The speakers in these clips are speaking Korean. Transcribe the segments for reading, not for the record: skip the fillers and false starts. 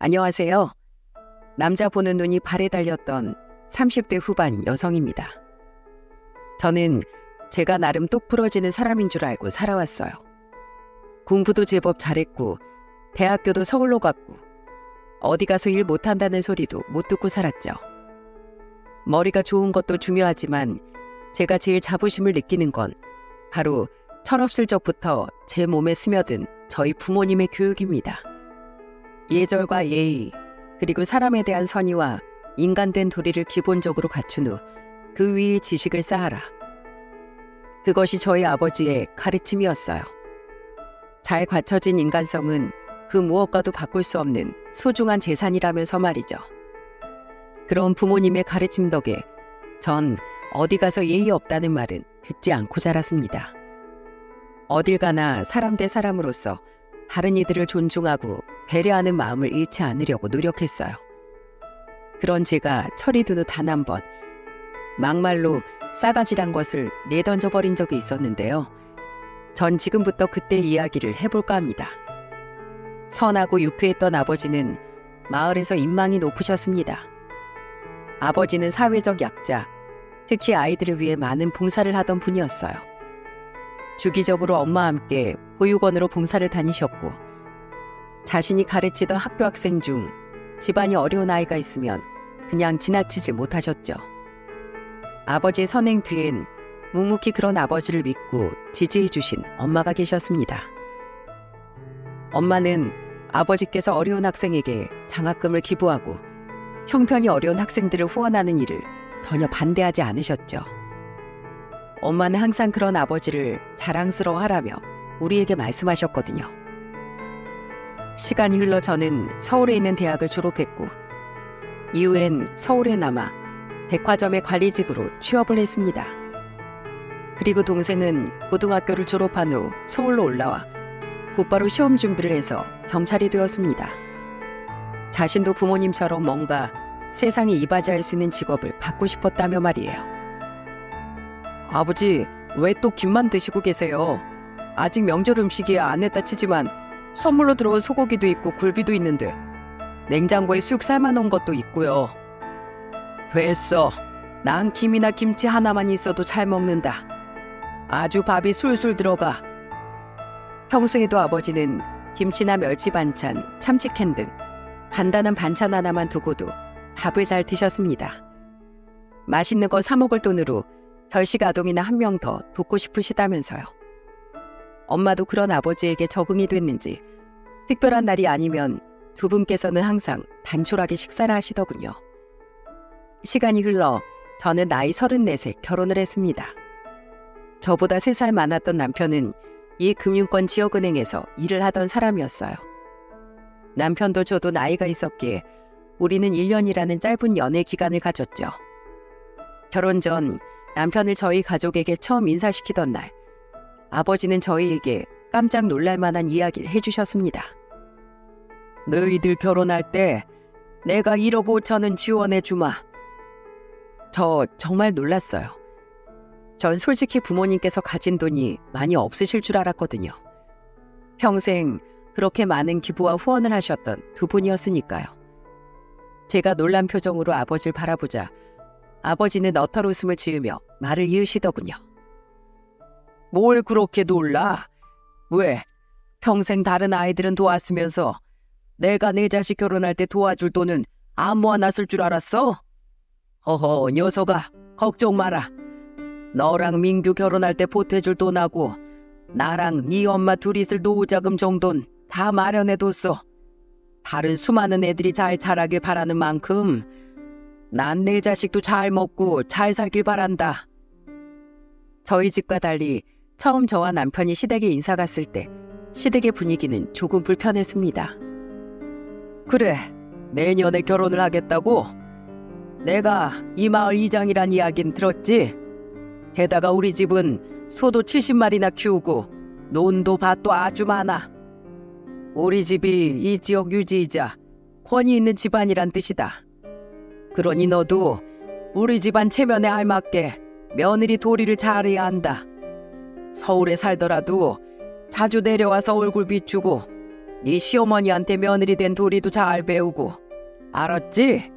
안녕하세요. 남자 보는 눈이 발에 달렸던 30대 후반 여성입니다. 저는 제가 나름 똑부러지는 사람인 줄 알고 살아왔어요. 공부도 제법 잘했고 대학교도 서울로 갔고 어디 가서 일 못한다는 소리도 못 듣고 살았죠. 머리가 좋은 것도 중요하지만 제가 제일 자부심을 느끼는 건 바로 철없을 적부터 제 몸에 스며든 저희 부모님의 교육입니다. 예절과 예의, 그리고 사람에 대한 선의와 인간된 도리를 기본적으로 갖춘 후 그 위에 지식을 쌓아라. 그것이 저희 아버지의 가르침이었어요. 잘 갖춰진 인간성은 그 무엇과도 바꿀 수 없는 소중한 재산이라면서 말이죠. 그런 부모님의 가르침 덕에 전 어디 가서 예의 없다는 말은 듣지 않고 자랐습니다. 어딜 가나 사람 대 사람으로서 다른 이들을 존중하고 배려하는 마음을 잃지 않으려고 노력했어요. 그런 제가 철이 든 후 단 한 번 막말로 싸가지란 것을 내던져버린 적이 있었는데요. 전 지금부터 그때 이야기를 해볼까 합니다. 선하고 유쾌했던 아버지는 마을에서 인망이 높으셨습니다. 아버지는 사회적 약자, 특히 아이들을 위해 많은 봉사를 하던 분이었어요. 주기적으로 엄마와 함께 보육원으로 봉사를 다니셨고 자신이 가르치던 학교 학생 중 집안이 어려운 아이가 있으면 그냥 지나치지 못하셨죠. 아버지의 선행 뒤엔 묵묵히 그런 아버지를 믿고 지지해 주신 엄마가 계셨습니다. 엄마는 아버지께서 어려운 학생에게 장학금을 기부하고 형편이 어려운 학생들을 후원하는 일을 전혀 반대하지 않으셨죠. 엄마는 항상 그런 아버지를 자랑스러워하라며 우리에게 말씀하셨거든요. 시간이 흘러 저는 서울에 있는 대학을 졸업했고 이후엔 서울에 남아 백화점의 관리직으로 취업을 했습니다. 그리고 동생은 고등학교를 졸업한 후 서울로 올라와 곧바로 시험 준비를 해서 경찰이 되었습니다. 자신도 부모님처럼 뭔가 세상에 이바지할 수 있는 직업을 갖고 싶었다며 말이에요. 아버지, 왜 또 김만 드시고 계세요? 아직 명절 음식이야 안 했다 치지만 선물로 들어온 소고기도 있고 굴비도 있는데 냉장고에 쑥 삶아놓은 것도 있고요. 됐어. 난 김이나 김치 하나만 있어도 잘 먹는다. 아주 밥이 술술 들어가. 평소에도 아버지는 김치나 멸치 반찬, 참치캔 등 간단한 반찬 하나만 두고도 밥을 잘 드셨습니다. 맛있는 거 사 먹을 돈으로 결식 아동이나 한 명 더 돕고 싶으시다면서요. 엄마도 그런 아버지에게 적응이 됐는지 특별한 날이 아니면 두 분께서는 항상 단촐하게 식사를 하시더군요. 시간이 흘러 저는 나이 34세 결혼을 했습니다. 저보다 3살 많았던 남편은 이 금융권 지역은행에서 일을 하던 사람이었어요. 남편도 저도 나이가 있었기에 우리는 1년이라는 짧은 연애 기간을 가졌죠. 결혼 전 남편을 저희 가족에게 처음 인사시키던 날, 아버지는 저희에게 깜짝 놀랄 만한 이야기를 해주셨습니다. 너희들 결혼할 때 내가 1억 5천은 지원해 주마. 저 정말 놀랐어요. 전 솔직히 부모님께서 가진 돈이 많이 없으실 줄 알았거든요. 평생 그렇게 많은 기부와 후원을 하셨던 두 분이었으니까요. 제가 놀란 표정으로 아버지를 바라보자 아버지는 너털 웃음을 지으며 말을 이으시더군요. 뭘 그렇게 놀라? 왜? 평생 다른 아이들은 도왔으면서 내가 내 자식 결혼할 때 도와줄 돈은 안 모아놨을 줄 알았어? 허허, 녀석아, 걱정 마라. 너랑 민규 결혼할 때 보태줄 돈하고 나랑 네 엄마 둘이 쓸 노후자금 정도는 다 마련해뒀어. 다른 수많은 애들이 잘 자라길 바라는 만큼 난 내 자식도 잘 먹고 잘 살길 바란다. 저희 집과 달리 처음 저와 남편이 시댁에 인사 갔을 때 시댁의 분위기는 조금 불편했습니다. 그래, 내년에 결혼을 하겠다고? 내가 이 마을 이장이란 이야기는 들었지? 게다가 우리 집은 소도 70마리나 키우고 논도 밭도 아주 많아. 우리 집이 이 지역 유지이자 권위 있는 집안이란 뜻이다. 그러니 너도 우리 집안 체면에 알맞게 며느리 도리를 잘해야 한다. 서울에 살더라도 자주 내려와서 얼굴 비추고 네 시어머니한테 며느리 된 도리도 잘 배우고 알았지?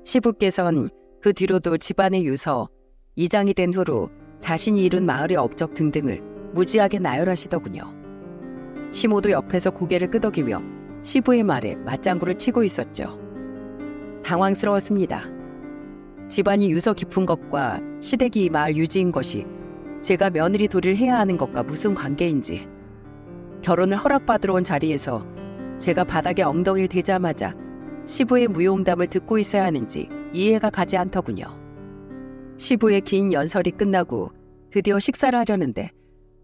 시부께선 그 뒤로도 집안의 유서, 이장이 된 후로 자신이 이룬 마을의 업적 등등을 무지하게 나열하시더군요. 시모도 옆에서 고개를 끄덕이며 시부의 말에 맞장구를 치고 있었죠. 당황스러웠습니다. 집안이 유서 깊은 것과 시댁이 이 마을 유지인 것이 제가 며느리 도리를 해야 하는 것과 무슨 관계인지, 결혼을 허락받으러 온 자리에서 제가 바닥에 엉덩이를 대자마자 시부의 무용담을 듣고 있어야 하는지 이해가 가지 않더군요. 시부의 긴 연설이 끝나고 드디어 식사를 하려는데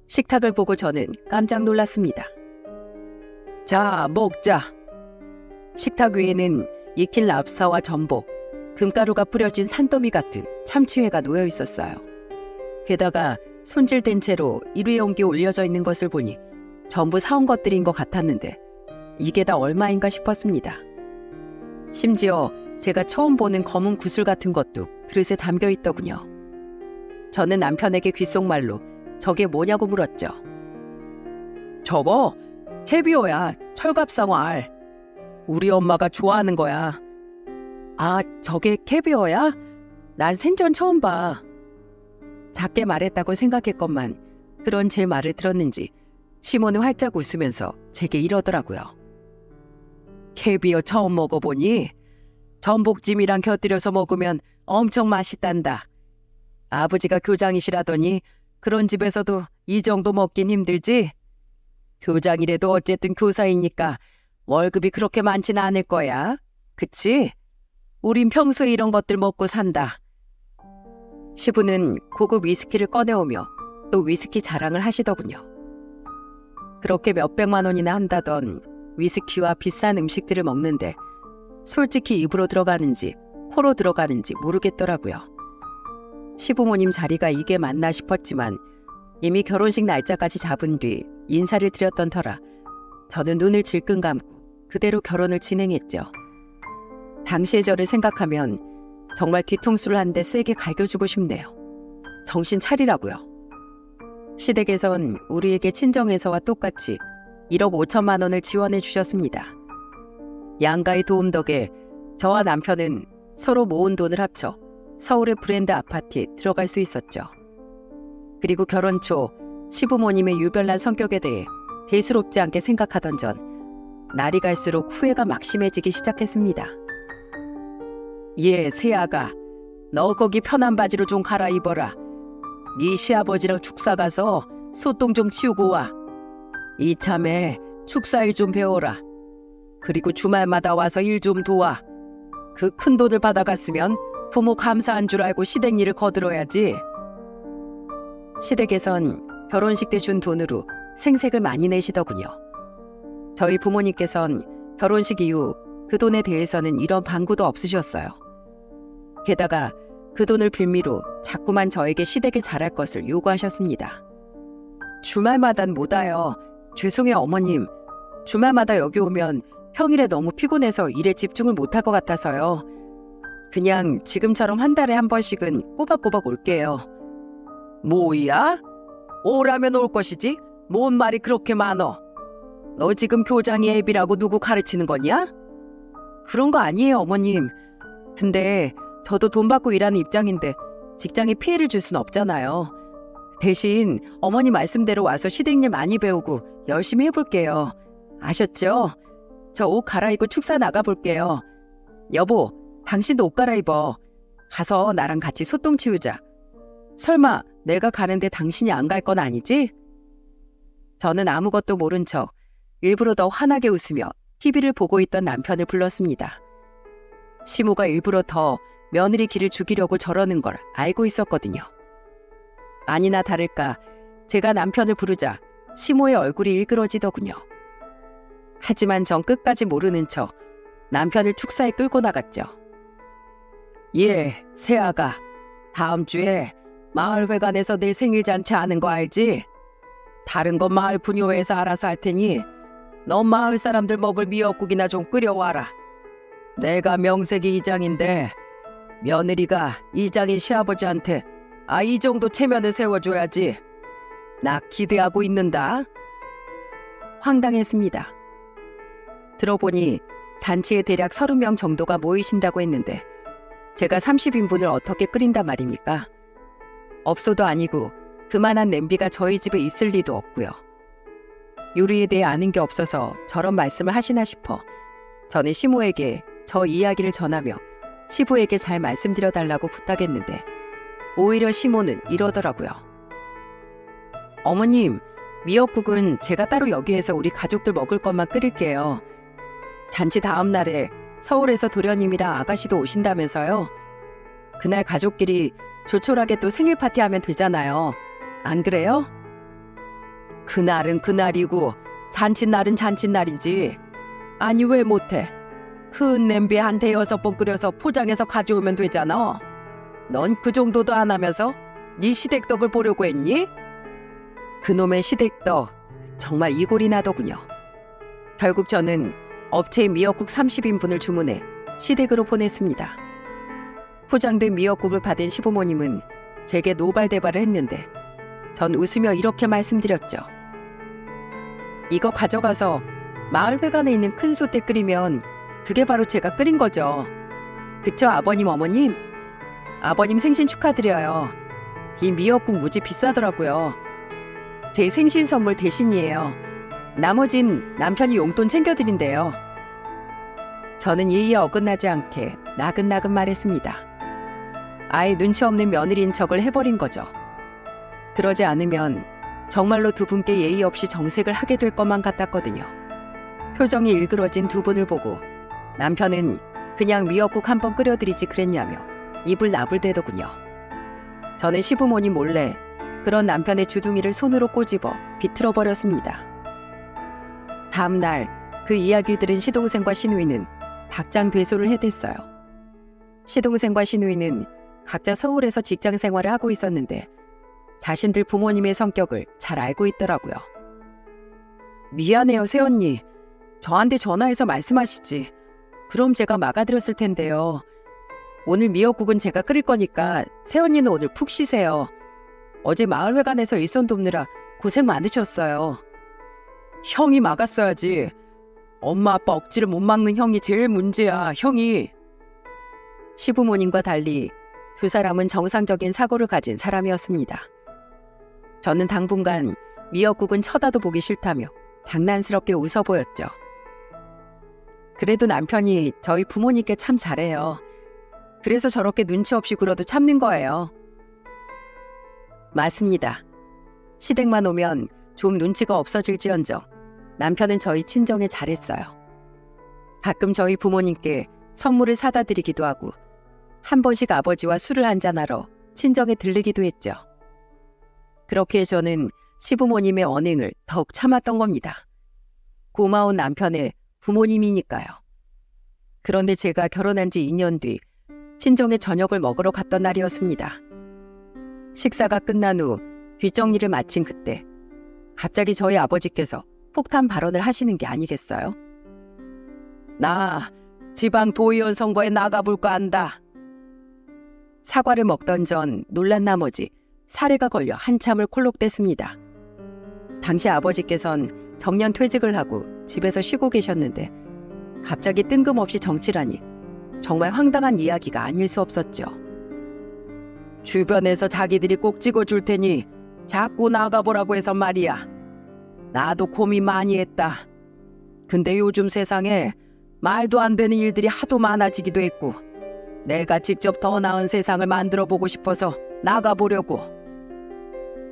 식탁을 보고 저는 깜짝 놀랐습니다. 자, 먹자. 식탁 위에는 익힌 랍스타와 전복, 금가루가 뿌려진 산더미 같은 참치회가 놓여 있었어요. 게다가 손질된 채로 일회용기에 올려져 있는 것을 보니 전부 사온 것들인 것 같았는데 이게 다 얼마인가 싶었습니다. 심지어 제가 처음 보는 검은 구슬 같은 것도 그릇에 담겨 있더군요. 저는 남편에게 귓속말로 저게 뭐냐고 물었죠. 저거 캐비어야, 철갑상어 알. 우리 엄마가 좋아하는 거야. 아, 저게 캐비어야? 난 생전 처음 봐. 작게 말했다고 생각했건만 그런 제 말을 들었는지 시모는 활짝 웃으면서 제게 이러더라고요. 캐비어 처음 먹어보니? 전복찜이랑 곁들여서 먹으면 엄청 맛있단다. 아버지가 교장이시라더니 그런 집에서도 이 정도 먹긴 힘들지? 교장이라도 어쨌든 교사이니까 월급이 그렇게 많지는 않을 거야. 그치? 우린 평소에 이런 것들 먹고 산다. 시부는 고급 위스키를 꺼내오며 또 위스키 자랑을 하시더군요. 그렇게 몇백만 원이나 한다던 위스키와 비싼 음식들을 먹는데 솔직히 입으로 들어가는지 코로 들어가는지 모르겠더라고요. 시부모님 자리가 이게 맞나 싶었지만 이미 결혼식 날짜까지 잡은 뒤 인사를 드렸던 터라 저는 눈을 질끈 감고 그대로 결혼을 진행했죠. 당시의 저를 생각하면 정말 뒤통수를 한 대 세게 갈겨주고 싶네요. 정신 차리라고요. 시댁에선 우리에게 친정에서와 똑같이 1억 5천만 원을 지원해 주셨습니다. 양가의 도움 덕에 저와 남편은 서로 모은 돈을 합쳐 서울의 브랜드 아파트에 들어갈 수 있었죠. 그리고 결혼 초 시부모님의 유별난 성격에 대해 대수롭지 않게 생각하던 전 날이 갈수록 후회가 막심해지기 시작했습니다. 예, 새아가, 너 거기 편한 바지로 좀 갈아입어라. 네 시아버지랑 축사 가서 소똥 좀 치우고 와. 이참에 축사일 좀 배워라. 그리고 주말마다 와서 일 좀 도와. 그 큰 돈을 받아갔으면 부모 감사한 줄 알고 시댁 일을 거들어야지. 시댁에선 결혼식 때 준 돈으로 생색을 많이 내시더군요. 저희 부모님께선 결혼식 이후 그 돈에 대해서는 이런 방구도 없으셨어요. 게다가 그 돈을 빌미로 자꾸만 저에게 시댁에 잘할 것을 요구하셨습니다. 주말마단 못 와요. 죄송해요 어머님. 주말마다 여기 오면 평일에 너무 피곤해서 일에 집중을 못할 것 같아서요. 그냥 지금처럼 한 달에 한 번씩은 꼬박꼬박 올게요. 뭐야? 오라면 올 것이지? 뭔 말이 그렇게 많어? 너 지금 교장이 애비라고 누구 가르치는 거냐? 그런 거 아니에요 어머님. 근데 저도 돈 받고 일하는 입장인데 직장에 피해를 줄 순 없잖아요. 대신 어머니 말씀대로 와서 시댁일 많이 배우고 열심히 해볼게요. 아셨죠? 저 옷 갈아입고 축사 나가볼게요. 여보, 당신도 옷 갈아입어. 가서 나랑 같이 소똥 치우자. 설마 내가 가는데 당신이 안 갈 건 아니지? 저는 아무것도 모른 척 일부러 더 환하게 웃으며 TV를 보고 있던 남편을 불렀습니다. 시모가 일부러 더 며느리 기를 죽이려고 저러는 걸 알고 있었거든요. 아니나 다를까 제가 남편을 부르자 시모의 얼굴이 일그러지더군요. 하지만 전 끝까지 모르는 척 남편을 축사에 끌고 나갔죠. 예, 새아가, 다음 주에 마을회관에서 내 생일잔치 하는 거 알지? 다른 건 마을 분유회에서 알아서 할 테니 넌 마을 사람들 먹을 미역국이나 좀 끓여와라. 내가 명색이 이장인데 며느리가 이장인 시아버지한테 이 정도 체면을 세워줘야지. 나 기대하고 있는다. 황당했습니다. 들어보니 잔치에 대략 30명 정도가 모이신다고 했는데 제가 30인분을 어떻게 끓인단 말입니까? 없어도 아니고 그만한 냄비가 저희 집에 있을 리도 없고요. 요리에 대해 아는 게 없어서 저런 말씀을 하시나 싶어 저는 시모에게 저 이야기를 전하며 시부에게 잘 말씀드려달라고 부탁했는데 오히려 시모는 이러더라고요. 어머님, 미역국은 제가 따로 여기에서 우리 가족들 먹을 것만 끓일게요. 잔치 다음 날에 서울에서 도련님이랑 아가씨도 오신다면서요. 그날 가족끼리 조촐하게 또 생일 파티하면 되잖아요. 안 그래요? 그날은 그날이고 잔칫날은 잔칫날이지. 아니 왜 못해? 큰 냄비에 한 5-6번 끓여서 포장해서 가져오면 되잖아. 넌 그 정도도 안 하면서 네 시댁떡을 보려고 했니? 그놈의 시댁떡 정말 이골이 나더군요. 결국 저는 업체에 미역국 30인분을 주문해 시댁으로 보냈습니다. 포장된 미역국을 받은 시부모님은 제게 노발대발을 했는데 전 웃으며 이렇게 말씀드렸죠. 이거 가져가서 마을회관에 있는 큰 솥에 끓이면 그게 바로 제가 끓인 거죠. 그쵸 아버님 어머님? 아버님 생신 축하드려요. 이 미역국 무지 비싸더라고요. 제 생신 선물 대신이에요. 나머진 남편이 용돈 챙겨드린대요. 저는 예의에 어긋나지 않게 나긋나긋 말했습니다. 아예 눈치 없는 며느리인 척을 해버린 거죠. 그러지 않으면 정말로 두 분께 예의 없이 정색을 하게 될 것만 같았거든요. 표정이 일그러진 두 분을 보고 남편은 그냥 미역국 한 번 끓여드리지 그랬냐며 입을 나불대더군요. 저는 시부모님 몰래 그런 남편의 주둥이를 손으로 꼬집어 비틀어버렸습니다. 다음 날 그 이야기를 들은 시동생과 시누이는 박장대소를 해댔어요. 시동생과 시누이는 각자 서울에서 직장 생활을 하고 있었는데 자신들 부모님의 성격을 잘 알고 있더라고요. 미안해요 새언니. 저한테 전화해서 말씀하시지. 그럼 제가 막아드렸을 텐데요. 오늘 미역국은 제가 끓일 거니까 새언니는 오늘 푹 쉬세요. 어제 마을회관에서 일손 돕느라 고생 많으셨어요. 형이 막았어야지. 엄마 아빠 억지를 못 막는 형이 제일 문제야. 형이. 시부모님과 달리 두 사람은 정상적인 사고를 가진 사람이었습니다. 저는 당분간 미역국은 쳐다도 보기 싫다며 장난스럽게 웃어 보였죠. 그래도 남편이 저희 부모님께 참 잘해요. 그래서 저렇게 눈치 없이 굴어도 참는 거예요. 맞습니다. 시댁만 오면 좀 눈치가 없어질지언정 남편은 저희 친정에 잘했어요. 가끔 저희 부모님께 선물을 사다 드리기도 하고 한 번씩 아버지와 술을 한잔하러 친정에 들르기도 했죠. 그렇게 저는 시부모님의 언행을 더욱 참았던 겁니다. 고마운 남편의 부모님이니까요. 그런데 제가 결혼한 지 2년 뒤 친정에 저녁을 먹으러 갔던 날이었습니다. 식사가 끝난 후 뒷정리를 마친 그때 갑자기 저희 아버지께서 폭탄 발언을 하시는 게 아니겠어요? 나 지방 도의원 선거에 나가볼까 한다. 사과를 먹던 전 놀란 나머지 사례가 걸려 한참을 콜록댔습니다. 당시 아버지께선 정년 퇴직을 하고 집에서 쉬고 계셨는데 갑자기 뜬금없이 정치라니 정말 황당한 이야기가 아닐 수 없었죠. 주변에서 자기들이 꼭 찍어줄 테니 자꾸 나가보라고 해서 말이야. 나도 고민 많이 했다. 근데 요즘 세상에 말도 안 되는 일들이 하도 많아지기도 했고 내가 직접 더 나은 세상을 만들어 보고 싶어서 나가보려고.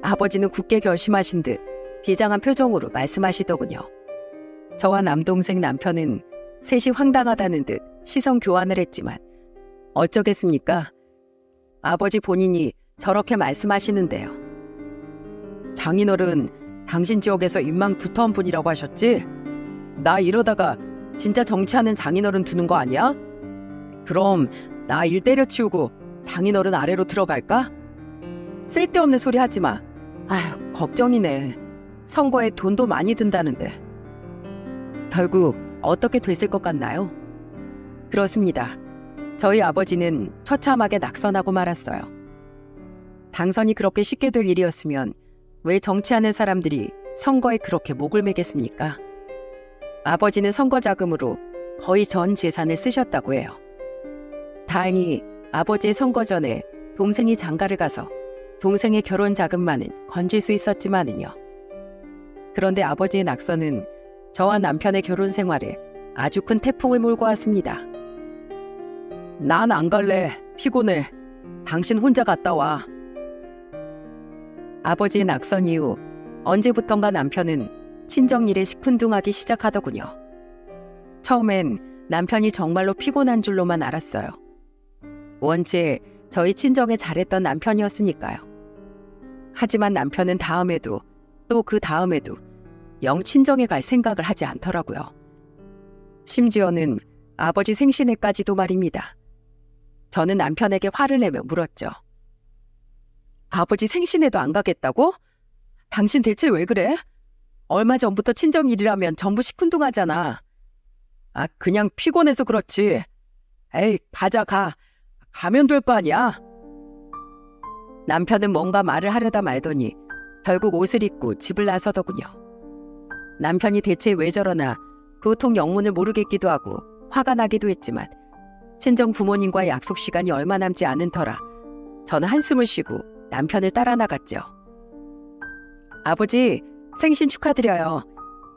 아버지는 굳게 결심하신 듯 비장한 표정으로 말씀하시더군요. 저와 남동생 남편은 셋이 황당하다는 듯 시선 교환을 했지만 어쩌겠습니까? 아버지 본인이 저렇게 말씀하시는데요. 장인어른 당신 지역에서 인망 두터운 분이라고 하셨지? 나 이러다가 진짜 정치하는 장인어른 두는 거 아니야? 그럼 나 일 때려치우고 장인어른 아래로 들어갈까? 쓸데없는 소리 하지 마. 아휴 걱정이네. 선거에 돈도 많이 든다는데. 결국 어떻게 됐을 것 같나요? 그렇습니다. 저희 아버지는 처참하게 낙선하고 말았어요. 당선이 그렇게 쉽게 될 일이었으면 왜 정치하는 사람들이 선거에 그렇게 목을 매겠습니까? 아버지는 선거 자금으로 거의 전 재산을 쓰셨다고 해요. 다행히 아버지의 선거 전에 동생이 장가를 가서 동생의 결혼 자금만은 건질 수 있었지만은요. 그런데 아버지의 낙서는 저와 남편의 결혼 생활에 아주 큰 태풍을 몰고 왔습니다. 난 안 갈래. 피곤해. 당신 혼자 갔다 와. 아버지의 낙선 이후 언제부턴가 남편은 친정일에 시큰둥하기 시작하더군요. 처음엔 남편이 정말로 피곤한 줄로만 알았어요. 원체 저희 친정에 잘했던 남편이었으니까요. 하지만 남편은 다음에도 또 그 다음에도 영 친정에 갈 생각을 하지 않더라고요. 심지어는 아버지 생신에까지도 말입니다. 저는 남편에게 화를 내며 물었죠. 아버지 생신에도 안 가겠다고? 당신 대체 왜 그래? 얼마 전부터 친정일이라면 전부 시큰둥하잖아. 아, 그냥 피곤해서 그렇지. 에이, 가자 가. 가면 될 거 아니야. 남편은 뭔가 말을 하려다 말더니 결국 옷을 입고 집을 나서더군요. 남편이 대체 왜 저러나 도통 영문을 모르겠기도 하고 화가 나기도 했지만 친정 부모님과의 약속 시간이 얼마 남지 않은 터라 저는 한숨을 쉬고 남편을 따라 나갔죠. 아버지, 생신 축하드려요.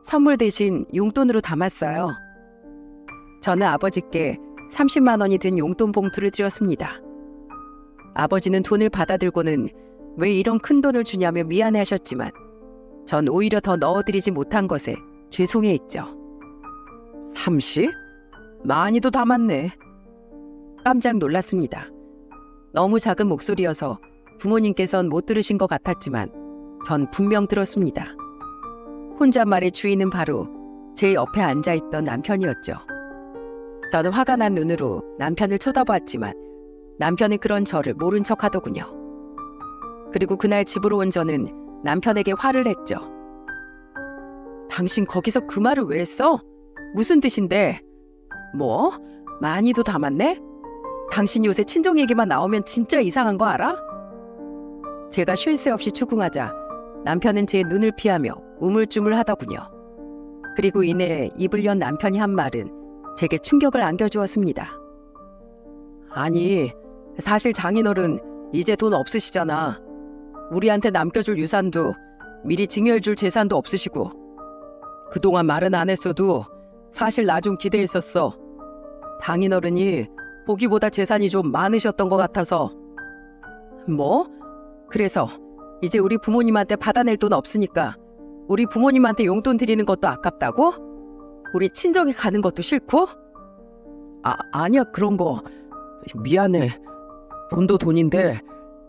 선물 대신 용돈으로 담았어요. 저는 아버지께 30만 원이 든 용돈 봉투를 드렸습니다. 아버지는 돈을 받아들고는 왜 이런 큰 돈을 주냐며 미안해하셨지만 전 오히려 더 넣어드리지 못한 것에 죄송해했죠. 30? 많이도 담았네. 깜짝 놀랐습니다. 너무 작은 목소리여서 부모님께선 못 들으신 것 같았지만 전 분명 들었습니다. 혼잣말의 주인은 바로 제 옆에 앉아있던 남편이었죠. 저는 화가 난 눈으로 남편을 쳐다보았지만 남편은 그런 저를 모른 척 하더군요. 그리고 그날 집으로 온 저는 남편에게 화를 냈죠. 당신 거기서 그 말을 왜 했어? 무슨 뜻인데? 뭐? 많이도 담았네? 당신 요새 친정 얘기만 나오면 진짜 이상한 거 알아? 제가 쉴 새 없이 추궁하자 남편은 제 눈을 피하며 우물쭈물 하더군요. 그리고 이내 입을 연 남편이 한 말은 제게 충격을 안겨주었습니다. 아니, 사실 장인어른 이제 돈 없으시잖아. 우리한테 남겨줄 유산도 미리 증여해줄 재산도 없으시고 그동안 말은 안 했어도 사실 나 좀 기대했었어. 장인어른이 보기보다 재산이 좀 많으셨던 것 같아서. 뭐? 그래서 이제 우리 부모님한테 받아낼 돈 없으니까 우리 부모님한테 용돈 드리는 것도 아깝다고? 우리 친정에 가는 것도 싫고? 아니야, 그런 거. 미안해. 돈도 돈인데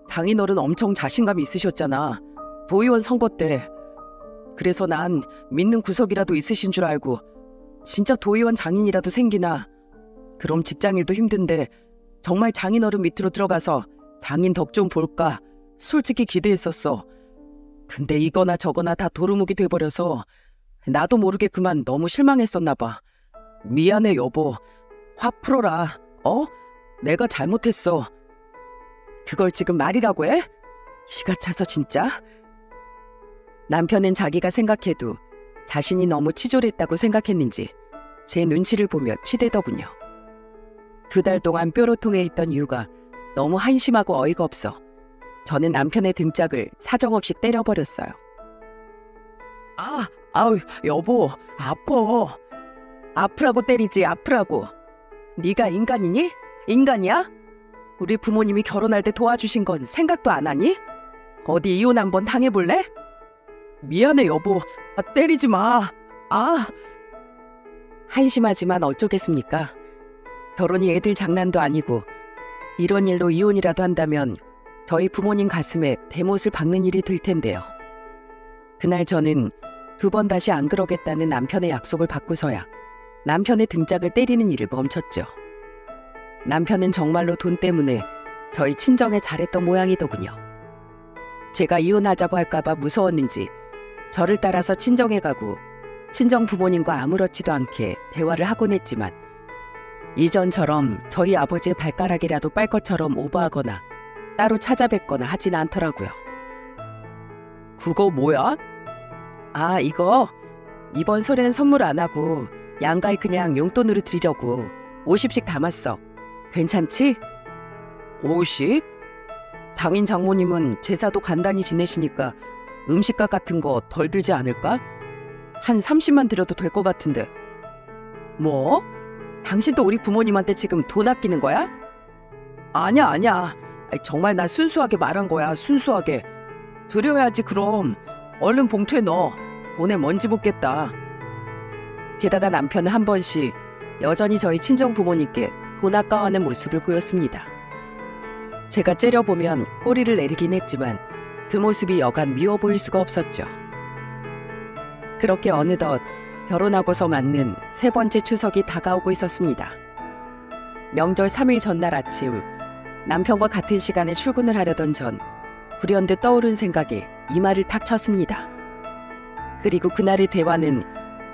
장인어른 엄청 자신감 있으셨잖아. 도의원 선거 때. 그래서 난 믿는 구석이라도 있으신 줄 알고 진짜 도의원 장인이라도 생기나. 그럼 직장일도 힘든데 정말 장인어른 밑으로 들어가서 장인 덕 좀 볼까 솔직히 기대했었어. 근데 이거나 저거나 다 도루묵이 돼버려서 나도 모르게 그만 너무 실망했었나 봐. 미안해 여보. 화 풀어라. 내가 잘못했어. 그걸 지금 말이라고 해? 기가 차서 진짜. 남편은 자기가 생각해도 자신이 너무 치졸했다고 생각했는지 제 눈치를 보며 치대더군요. 2달 동안 뾰로통해 있던 이유가 너무 한심하고 어이가 없어 저는 남편의 등짝을 사정없이 때려버렸어요. 아우 여보, 아파. 아프라고 때리지, 아프라고. 네가 인간이니? 인간이야? 우리 부모님이 결혼할 때 도와주신 건 생각도 안 하니? 어디 이혼 한번 당해볼래? 미안해 여보. 때리지 마. 한심하지만 어쩌겠습니까? 결혼이 애들 장난도 아니고 이런 일로 이혼이라도 한다면 저희 부모님 가슴에 대못을 박는 일이 될 텐데요. 그날 저는 2번 다시 안 그러겠다는 남편의 약속을 받고서야 남편의 등짝을 때리는 일을 멈췄죠. 남편은 정말로 돈 때문에 저희 친정에 잘했던 모양이더군요. 제가 이혼하자고 할까봐 무서웠는지 저를 따라서 친정에 가고 친정 부모님과 아무렇지도 않게 대화를 하곤 했지만 이전처럼 저희 아버지의 발가락이라도 빨 것처럼 오버하거나 따로 찾아뵙거나 하진 않더라고요. 그거 뭐야? 아, 이거 이번 설엔 선물 안 하고 양가에 그냥 용돈으로 드리려고 50씩 담았어. 괜찮지? 50? 장인 장모님은 제사도 간단히 지내시니까 음식값 같은 거 덜 들지 않을까? 한 30만 들여도 될 것 같은데. 뭐? 당신도 우리 부모님한테 지금 돈 아끼는 거야? 아니야, 아니야. 아이, 정말 나 순수하게 말한 거야, 순수하게. 드려야지 그럼. 얼른 봉투에 넣어. 돈에 먼지 붙겠다. 게다가 남편은 한 번씩 여전히 저희 친정 부모님께 돈 아까워하는 모습을 보였습니다. 제가 째려보면 꼬리를 내리긴 했지만 그 모습이 여간 미워 보일 수가 없었죠. 그렇게 어느덧 결혼하고서 맞는 세 번째 추석이 다가오고 있었습니다. 명절 3일 전날 아침 남편과 같은 시간에 출근을 하려던 전 불현듯 떠오른 생각에 이마를 탁 쳤습니다. 그리고 그날의 대화는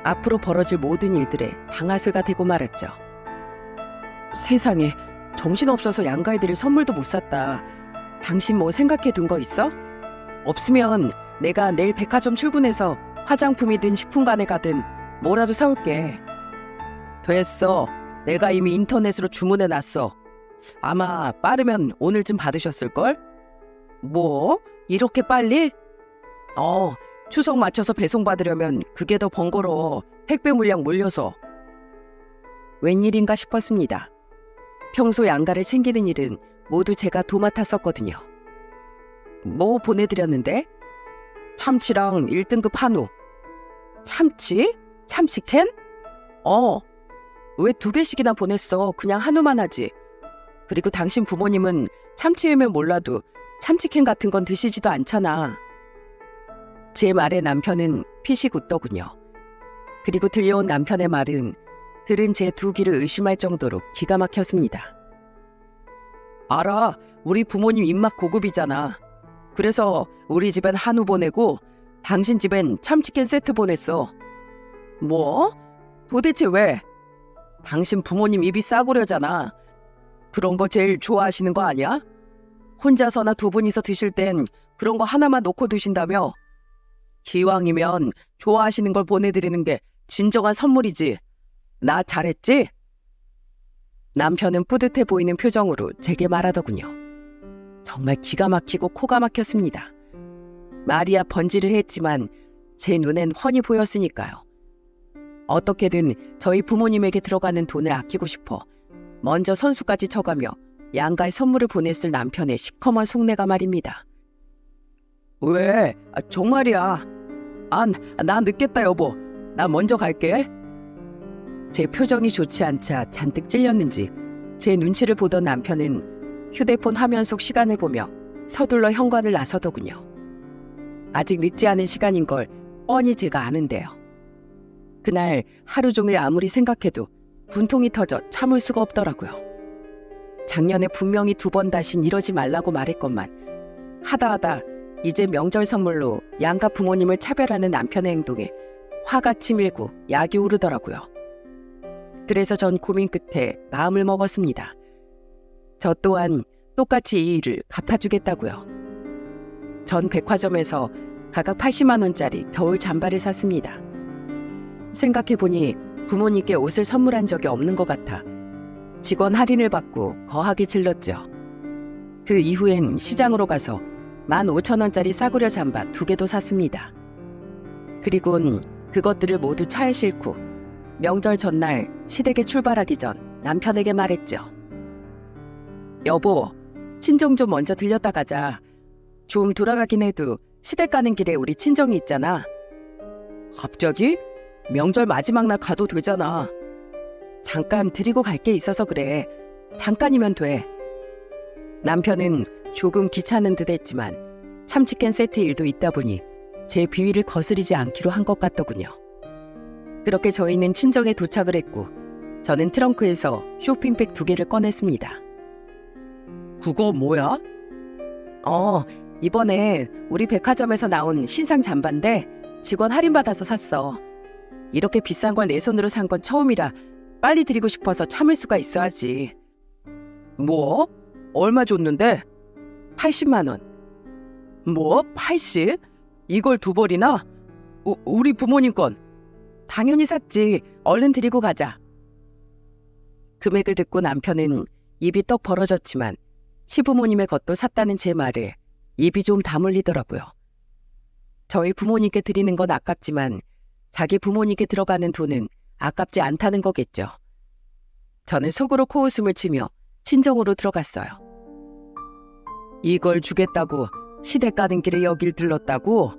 앞으로 벌어질 모든 일들의 방아쇠가 되고 말았죠. 세상에, 정신없어서 양가애들이 선물도 못 샀다. 당신 뭐 생각해 둔 거 있어? 없으면 내가 내일 백화점 출근해서 화장품이든 식품관에 가든 뭐라도 사올게. 됐어. 내가 이미 인터넷으로 주문해 놨어. 아마 빠르면 오늘쯤 받으셨을걸? 뭐? 이렇게 빨리? 추석 맞춰서 배송받으려면 그게 더 번거로워. 택배 물량 몰려서. 웬일인가 싶었습니다. 평소 양가를 챙기는 일은 모두 제가 도맡았었거든요. 뭐 보내드렸는데? 참치랑 1등급 한우. 참치? 참치캔? 왜 2개씩이나 보냈어? 그냥 한우만 하지. 그리고 당신 부모님은 참치회면 몰라도 참치캔 같은 건 드시지도 않잖아. 제 말에 남편은 피식 웃더군요. 그리고 들려온 남편의 말은 들은 제 두 귀를 의심할 정도로 기가 막혔습니다. 알아. 우리 부모님 입맛 고급이잖아. 그래서 우리 집엔 한우 보내고 당신 집엔 참치캔 세트 보냈어. 뭐? 도대체 왜? 당신 부모님 입이 싸구려잖아. 그런 거 제일 좋아하시는 거 아니야? 혼자서나 두 분이서 드실 땐 그런 거 하나만 놓고 드신다며? 기왕이면 좋아하시는 걸 보내드리는 게 진정한 선물이지. 나 잘했지? 남편은 뿌듯해 보이는 표정으로 제게 말하더군요. 정말 기가 막히고 코가 막혔습니다. 말이야 번지를 했지만 제 눈엔 훤히 보였으니까요. 어떻게든 저희 부모님에게 들어가는 돈을 아끼고 싶어 먼저 선수까지 쳐가며 양가의 선물을 보냈을 남편의 시커먼 속내가 말입니다. 왜? 정말이야. 나 늦겠다 여보. 나 먼저 갈게. 제 표정이 좋지 않자 잔뜩 찔렸는지 제 눈치를 보던 남편은 휴대폰 화면 속 시간을 보며 서둘러 현관을 나서더군요. 아직 늦지 않은 시간인 걸 뻔히 제가 아는데요. 그날 하루 종일 아무리 생각해도 분통이 터져 참을 수가 없더라고요. 작년에 분명히 2번 다신 이러지 말라고 말했건만 하다 이제 명절 선물로 양가 부모님을 차별하는 남편의 행동에 화가 치밀고 약이 오르더라고요. 그래서 전 고민 끝에 마음을 먹었습니다. 저 또한 똑같이 이 일을 갚아주겠다고요. 전 백화점에서 각각 80만 원짜리 겨울 잠바를 샀습니다. 생각해보니 부모님께 옷을 선물한 적이 없는 것 같아 직원 할인을 받고 거하게 질렀죠. 그 이후엔 시장으로 가서 15,000원짜리 싸구려 잠바 2개도 샀습니다. 그리곤 그것들을 모두 차에 싣고 명절 전날 시댁에 출발하기 전 남편에게 말했죠. 여보, 친정 좀 먼저 들렸다 가자. 좀 돌아가긴 해도 시댁 가는 길에 우리 친정이 있잖아. 갑자기? 명절 마지막 날 가도 되잖아. 잠깐 드리고 갈 게 있어서 그래. 잠깐이면 돼. 남편은 조금 귀찮은 듯 했지만 참치캔 세트 일도 있다 보니 제 비위를 거스르지 않기로 한 것 같더군요. 그렇게 저희는 친정에 도착을 했고 저는 트렁크에서 쇼핑백 2개를 꺼냈습니다. 그거 뭐야? 이번에 우리 백화점에서 나온 신상 잠바인데 직원 할인받아서 샀어. 이렇게 비싼 걸 내 손으로 산 건 처음이라 빨리 드리고 싶어서 참을 수가 있어야지. 뭐? 얼마 줬는데? 80만 원. 뭐? 80? 이걸 2벌이나? 우리 부모님 건. 당연히 샀지. 얼른 드리고 가자. 금액을 듣고 남편은 입이 떡 벌어졌지만 시부모님의 것도 샀다는 제 말에 입이 좀 다물리더라고요. 저희 부모님께 드리는 건 아깝지만 자기 부모님께 들어가는 돈은 아깝지 않다는 거겠죠. 저는 속으로 코웃음을 치며 친정으로 들어갔어요. 이걸 주겠다고 시댁 가는 길에 여길 들렀다고?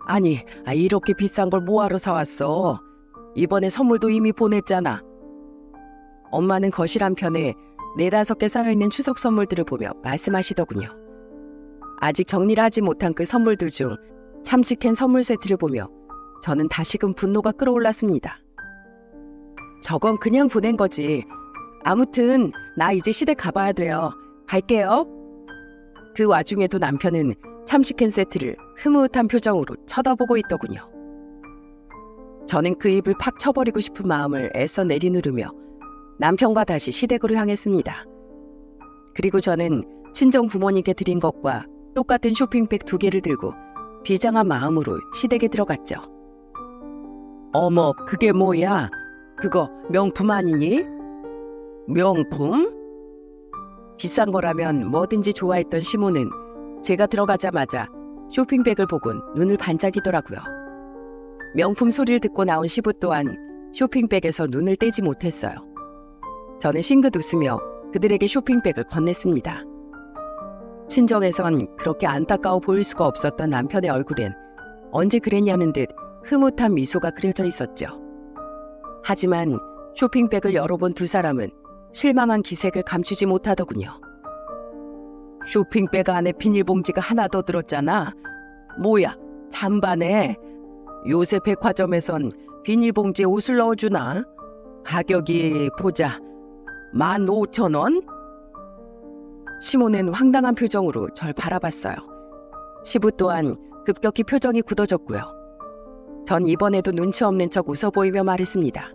아니, 이렇게 비싼 걸 뭐하러 사왔어? 이번에 선물도 이미 보냈잖아. 엄마는 거실 한편에 4-5개 쌓여있는 추석 선물들을 보며 말씀하시더군요. 아직 정리를 하지 못한 그 선물들 중 참치캔 선물 세트를 보며 저는 다시금 분노가 끌어올랐습니다. 저건 그냥 보낸 거지. 아무튼 나 이제 시댁 가봐야 돼요. 갈게요. 그 와중에도 남편은 참치캔 세트를 흐뭇한 표정으로 쳐다보고 있더군요. 저는 그 입을 팍 쳐버리고 싶은 마음을 애써 내리누르며 남편과 다시 시댁으로 향했습니다. 그리고 저는 친정 부모님께 드린 것과 똑같은 쇼핑백 2개를 들고 비장한 마음으로 시댁에 들어갔죠. 어머, 그게 뭐야? 그거 명품 아니니? 명품? 비싼 거라면 뭐든지 좋아했던 시모는 제가 들어가자마자 쇼핑백을 보곤 눈을 반짝이더라고요. 명품 소리를 듣고 나온 시부 또한 쇼핑백에서 눈을 떼지 못했어요. 저는 싱긋 웃으며 그들에게 쇼핑백을 건넸습니다. 친정에선 그렇게 안타까워 보일 수가 없었던 남편의 얼굴엔 언제 그랬냐는 듯 흐뭇한 미소가 그려져 있었죠. 하지만 쇼핑백을 열어본 2사람은 실망한 기색을 감추지 못하더군요. 쇼핑백 안에 비닐봉지가 하나 더 들었잖아. 뭐야, 잠바네. 요새 백화점에선 비닐봉지에 옷을 넣어주나? 가격이 보자, 15,000원? 시모는 황당한 표정으로 절 바라봤어요. 시부 또한 급격히 표정이 굳어졌고요. 전 이번에도 눈치 없는 척 웃어 보이며 말했습니다.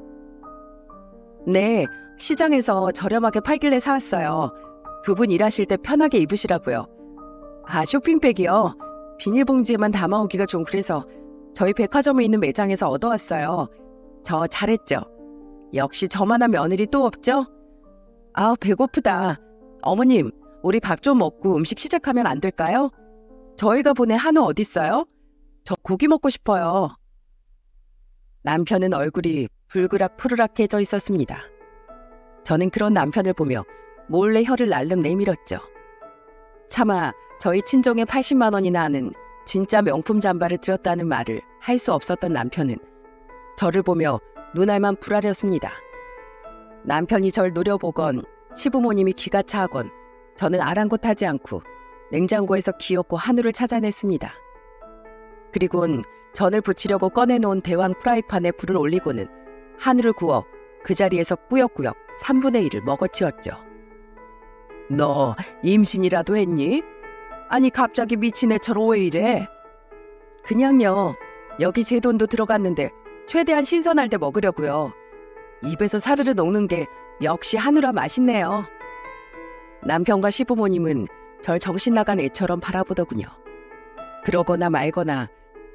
네, 시장에서 저렴하게 팔길래 사왔어요. 2분 일하실 때 편하게 입으시라고요. 쇼핑백이요? 비닐봉지에만 담아오기가 좀 그래서 저희 백화점에 있는 매장에서 얻어왔어요. 저 잘했죠? 역시 저만한 며느리 또 없죠? 배고프다. 어머님, 우리 밥 좀 먹고 음식 시작하면 안 될까요? 저희가 보낸 한우 어딨어요? 저 고기 먹고 싶어요. 남편은 얼굴이 불그락 푸르락해져 있었습니다. 저는 그런 남편을 보며 몰래 혀를 날름 내밀었죠. 차마 저희 친정에 80만 원이나 하는 진짜 명품 잠바를 들었다는 말을 할 수 없었던 남편은 저를 보며 눈알만 부라렸습니다. 남편이 절 노려보건 시부모님이 기가 차하건 저는 아랑곳하지 않고 냉장고에서 귀엽고 한우를 찾아냈습니다. 그리고는 전을 부치려고 꺼내놓은 대왕 프라이팬에 불을 올리고는 한우를 구워 그 자리에서 꾸역꾸역 3분의 1을 먹어치웠죠. 너 임신이라도 했니? 아니 갑자기 미친 애처럼 왜 이래? 그냥요. 여기 제 돈도 들어갔는데 최대한 신선할 때 먹으려고요. 입에서 사르르 녹는 게 역시 한우라 맛있네요. 남편과 시부모님은 절 정신 나간 애처럼 바라보더군요. 그러거나 말거나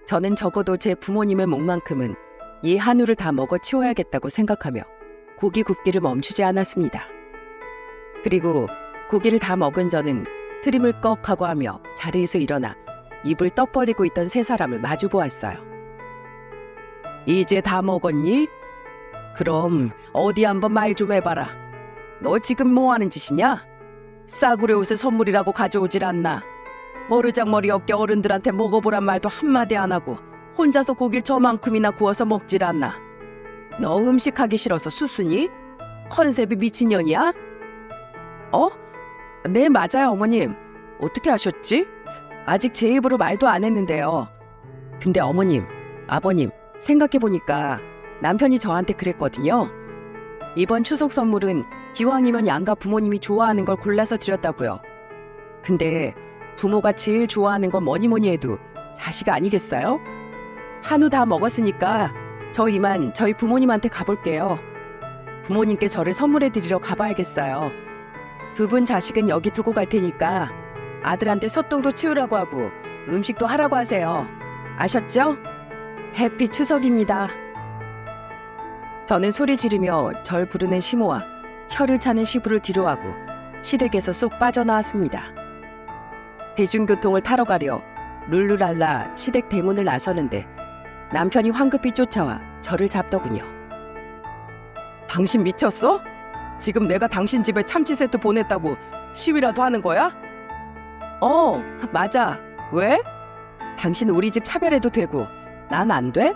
저는 적어도 제 부모님의 목만큼은 이 한우를 다 먹어 치워야겠다고 생각하며 고기 굽기를 멈추지 않았습니다. 그리고 고기를 다 먹은 저는 트림을 꺽 하고 하며 자리에서 일어나 입을 떡 벌리고 있던 3사람을 마주 보았어요. 이제 다 먹었니? 그럼 어디 한번 말 좀 해봐라. 너 지금 뭐 하는 짓이냐? 싸구려 옷을 선물이라고 가져오질 않나? 버르장머리 어깨 어른들한테 먹어보란 말도 한마디 안 하고 혼자서 고기를 저만큼이나 구워서 먹질 않나? 너 음식하기 싫어서 수수니? 컨셉이 미친년이야? 네, 맞아요, 어머님. 어떻게 아셨지? 아직 제 입으로 말도 안 했는데요. 근데 어머님, 아버님, 생각해보니까 남편이 저한테 그랬거든요. 이번 추석 선물은 기왕이면 양가 부모님이 좋아하는 걸 골라서 드렸다고요. 근데 부모가 제일 좋아하는 건 뭐니 해도 자식 아니겠어요? 한우 다 먹었으니까 저 이만 저희 부모님한테 가볼게요. 부모님께 저를 선물해 드리러 가봐야겠어요. 2분 자식은 여기 두고 갈 테니까 아들한테 소똥도 치우라고 하고 음식도 하라고 하세요. 아셨죠? 해피 추석입니다. 저는 소리 지르며 절 부르는 시모와 혀를 차는 시부를 뒤로하고 시댁에서 쏙 빠져나왔습니다. 대중교통을 타러 가려 룰루랄라 시댁 대문을 나서는데 남편이 황급히 쫓아와 저를 잡더군요. 당신 미쳤어? 지금 내가 당신 집에 참치 세트 보냈다고 시위라도 하는 거야? 맞아. 왜? 당신 우리 집 차별해도 되고 난 안 돼?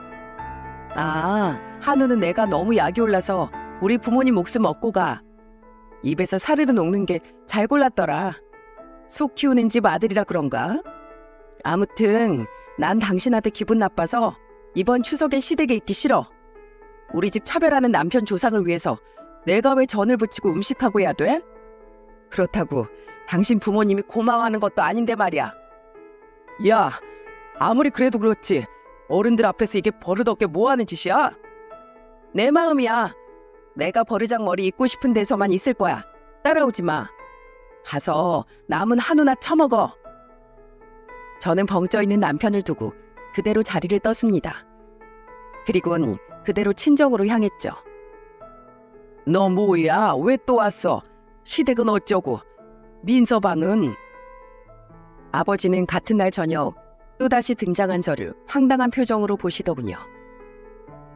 한우는 내가 너무 약이 올라서 우리 부모님 목숨 먹고 가. 입에서 사르르 녹는 게 잘 골랐더라. 속 키우는 집 아들이라 그런가? 아무튼 난 당신한테 기분 나빠서 이번 추석에 시댁에 있기 싫어. 우리 집 차별하는 남편 조상을 위해서 내가 왜 전을 부치고 음식하고 해야 돼? 그렇다고 당신 부모님이 고마워하는 것도 아닌데 말이야. 야, 아무리 그래도 그렇지 어른들 앞에서 이게 버릇없게 뭐하는 짓이야? 내 마음이야. 내가 버르장머리 입고 싶은 데서만 있을 거야. 따라오지 마. 가서 남은 한우나 처먹어. 저는 벙쪄 있는 남편을 두고 그대로 자리를 떴습니다. 그리곤 그대로 친정으로 향했죠. 너 뭐야? 왜 또 왔어? 시댁은 어쩌고? 민서방은? 아버지는 같은 날 저녁 또다시 등장한 저를 황당한 표정으로 보시더군요.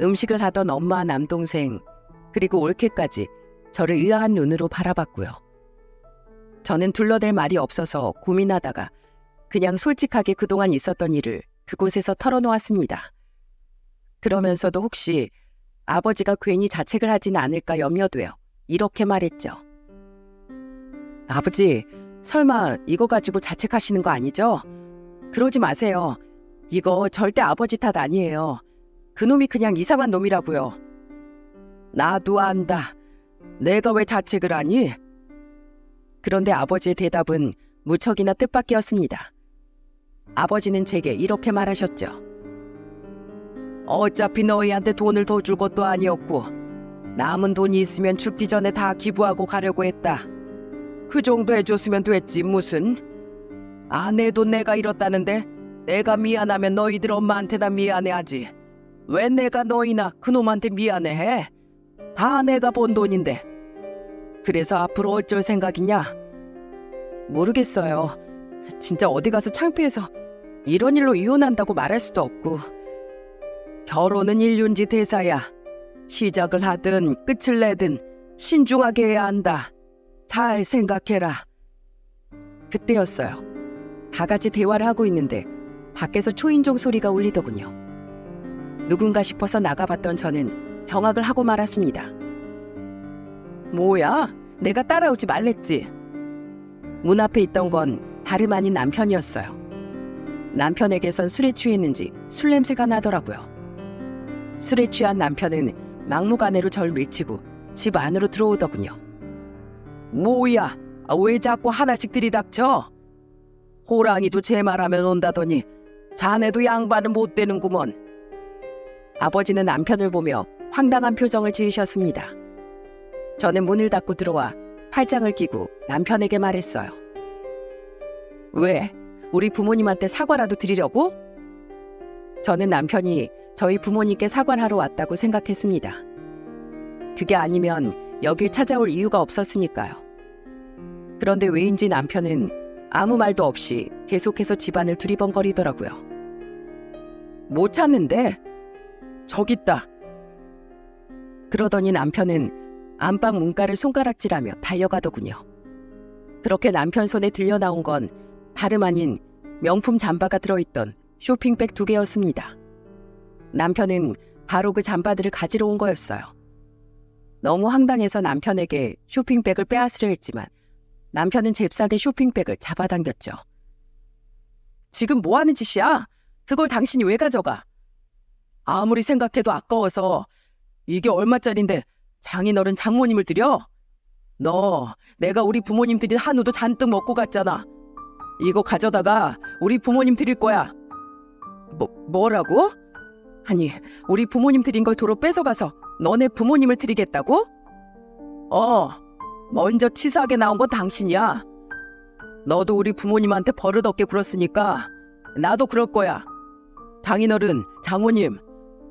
음식을 하던 엄마, 남동생, 그리고 올케까지 저를 의아한 눈으로 바라봤고요. 저는 둘러댈 말이 없어서 고민하다가 그냥 솔직하게 그동안 있었던 일을 그곳에서 털어놓았습니다. 그러면서도 혹시 아버지가 괜히 자책을 하진 않을까 염려돼요. 이렇게 말했죠. 아버지, 설마 이거 가지고 자책하시는 거 아니죠? 그러지 마세요. 이거 절대 아버지 탓 아니에요. 그놈이 그냥 이상한 놈이라고요. 나도 안다. 내가 왜 자책을 하니? 그런데 아버지의 대답은 무척이나 뜻밖이었습니다. 아버지는 제게 이렇게 말하셨죠. 어차피 너희한테 돈을 더 줄 것도 아니었고 남은 돈이 있으면 죽기 전에 다 기부하고 가려고 했다. 그 정도 해줬으면 됐지 무슨. 내 돈 내가 잃었다는데 내가 미안하면 너희들 엄마한테나 미안해하지. 왜 내가 너희나 그놈한테 미안해해? 다 내가 번 돈인데. 그래서 앞으로 어쩔 생각이냐? 모르겠어요. 진짜 어디 가서 창피해서 이런 일로 이혼한다고 말할 수도 없고. 결혼은 일륜지 대사야. 시작을 하든 끝을 내든 신중하게 해야 한다. 잘 생각해라. 그때였어요. 다 같이 대화를 하고 있는데 밖에서 초인종 소리가 울리더군요. 누군가 싶어서 나가봤던 저는 경악을 하고 말았습니다. 뭐야? 내가 따라오지 말랬지. 문 앞에 있던 건 다름 아닌 남편이었어요. 남편에게선 술에 취했는지 술 냄새가 나더라고요. 술에 취한 남편은 막무가내로 절 밀치고 집 안으로 들어오더군요. 뭐야? 왜 자꾸 하나씩 들이닥쳐? 호랑이도 제 말하면 온다더니 자네도 양반은 못 되는구먼. 아버지는 남편을 보며 황당한 표정을 지으셨습니다. 저는 문을 닫고 들어와 팔짱을 끼고 남편에게 말했어요. 왜? 우리 부모님한테 사과라도 드리려고? 저는 남편이 저희 부모님께 사과를 하러 왔다고 생각했습니다. 그게 아니면 여길 찾아올 이유가 없었으니까요. 그런데 왜인지 남편은 아무 말도 없이 계속해서 집안을 두리번거리더라고요. 못 찾는데? 저기 있다. 그러더니 남편은 안방 문가를 손가락질하며 달려가더군요. 그렇게 남편 손에 들려나온 건 다름 아닌 명품 잠바가 들어있던 쇼핑백 2개였습니다. 남편은 바로 그 잠바들을 가지러 온 거였어요. 너무 황당해서 남편에게 쇼핑백을 빼앗으려 했지만 남편은 잽싸게 쇼핑백을 잡아당겼죠. 지금 뭐 하는 짓이야? 그걸 당신이 왜 가져가? 아무리 생각해도 아까워서. 이게 얼마짜린데 장인어른 장모님을 드려? 너 내가 우리 부모님 드린 한우도 잔뜩 먹고 갔잖아. 이거 가져다가 우리 부모님 드릴 거야. 뭐라고? 아니, 우리 부모님 드린 걸 도로 뺏어가서 너네 부모님을 드리겠다고? 먼저 치사하게 나온 건 당신이야. 너도 우리 부모님한테 버릇없게 굴었으니까 나도 그럴 거야. 장인어른, 장모님,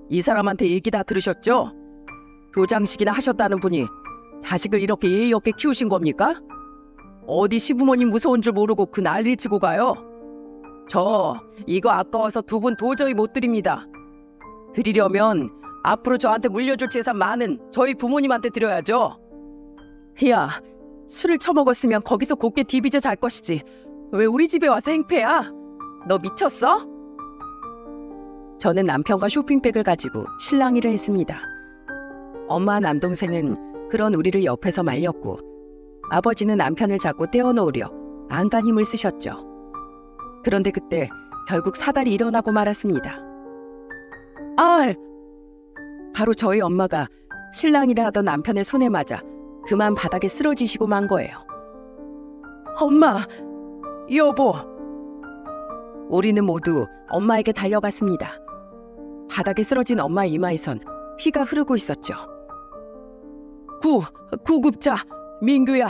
이 사람한테 얘기 다 들으셨죠? 교장식이나 하셨다는 분이 자식을 이렇게 예의 없게 키우신 겁니까? 어디 시부모님 무서운 줄 모르고 그 난리를 치고 가요? 저 이거 아까워서 두 분 도저히 못 드립니다. 드리려면 앞으로 저한테 물려줄 재산 많은 저희 부모님한테 드려야죠. 야, 술을 처먹었으면 거기서 곱게 디비져 잘 것이지 왜 우리 집에 와서 행패야? 너 미쳤어? 저는 남편과 쇼핑백을 가지고 실랑이를 했습니다. 엄마 남동생은 그런 우리를 옆에서 말렸고 아버지는 남편을 잡고 떼어놓으려 안간 힘을 쓰셨죠. 그런데 그때 결국 사달이 일어나고 말았습니다. 아! 바로 저희 엄마가 실랑이를 하던 남편의 손에 맞아 그만 바닥에 쓰러지시고 만 거예요. 엄마! 여보! 우리는 모두 엄마에게 달려갔습니다. 바닥에 쓰러진 엄마의 이마에선 피가 흐르고 있었죠. 구급차! 민규야!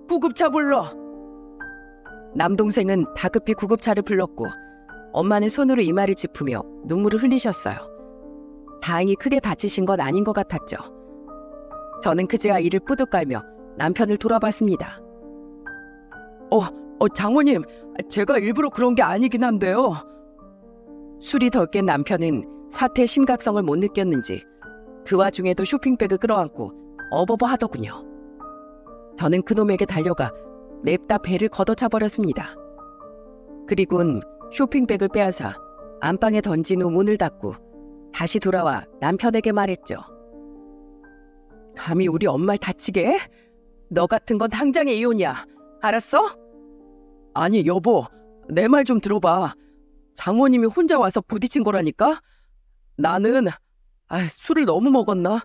구급차 불러! 남동생은 다급히 구급차를 불렀고 엄마는 손으로 이마를 짚으며 눈물을 흘리셨어요. 다행히 크게 다치신 건 아닌 것 같았죠. 저는 그제야 이를 뿌듯 깔며 남편을 돌아봤습니다. 장모님, 제가 일부러 그런 게 아니긴 한데요. 술이 덜 깬 남편은 사태의 심각성을 못 느꼈는지 그 와중에도 쇼핑백을 끌어안고 어버버 하더군요. 저는 그놈에게 달려가 냅다 배를 걷어차 버렸습니다. 그리곤 쇼핑백을 빼앗아 안방에 던진 후 문을 닫고 다시 돌아와 남편에게 말했죠. 감히 우리 엄마를 다치게 해? 너 같은 건 당장에 이혼이야. 알았어? 아니 여보, 내 말 좀 들어봐. 장모님이 혼자 와서 부딪힌 거라니까? 나는 술을 너무 먹었나?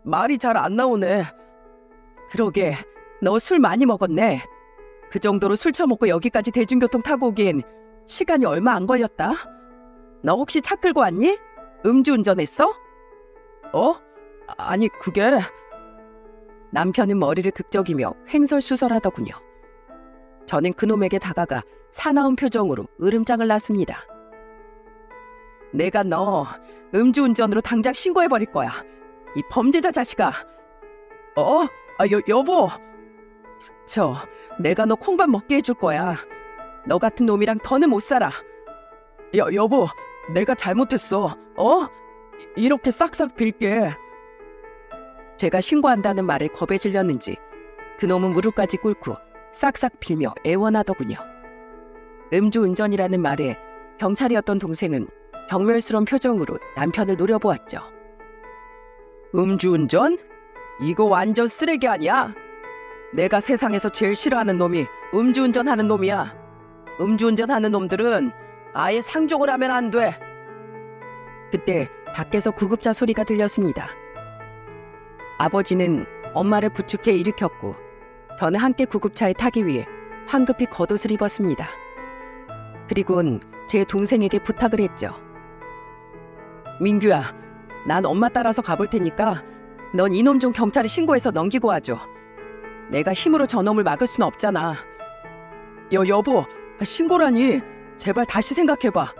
말이 잘 안 나오네. 그러게, 너 술 많이 먹었네. 그 정도로 술 처먹고 여기까지 대중교통 타고 오긴 시간이 얼마 안 걸렸다. 너 혹시 차 끌고 왔니? 음주운전했어? 아니 그게... 남편은 머리를 극적이며 횡설수설하더군요. 저는 그놈에게 다가가 사나운 표정으로 으름장을 놨습니다. 내가 너 음주운전으로 당장 신고해버릴 거야. 이 범죄자 자식아. 여보. 내가 너 콩밥 먹게 해줄 거야. 너 같은 놈이랑 더는 못 살아. 여보, 내가 잘못했어. 이렇게 싹싹 빌게. 제가 신고한다는 말에 겁에 질렸는지 그놈은 무릎까지 꿇고 싹싹 빌며 애원하더군요. 음주운전이라는 말에 경찰이었던 동생은 경멸스러운 표정으로 남편을 노려보았죠. 음주운전? 이거 완전 쓰레기 아니야? 내가 세상에서 제일 싫어하는 놈이 음주운전하는 놈이야. 음주운전하는 놈들은 아예 상종을 하면 안 돼. 그때 밖에서 구급차 소리가 들렸습니다. 아버지는 엄마를 부축해 일으켰고 저는 함께 구급차에 타기 위해 황급히 겉옷을 입었습니다. 그리곤 제 동생에게 부탁을 했죠. 민규야, 난 엄마 따라서 가볼 테니까 넌 이놈 좀 경찰에 신고해서 넘기고 와줘. 내가 힘으로 저놈을 막을 수는 없잖아. 여보, 신고라니. 제발 다시 생각해봐.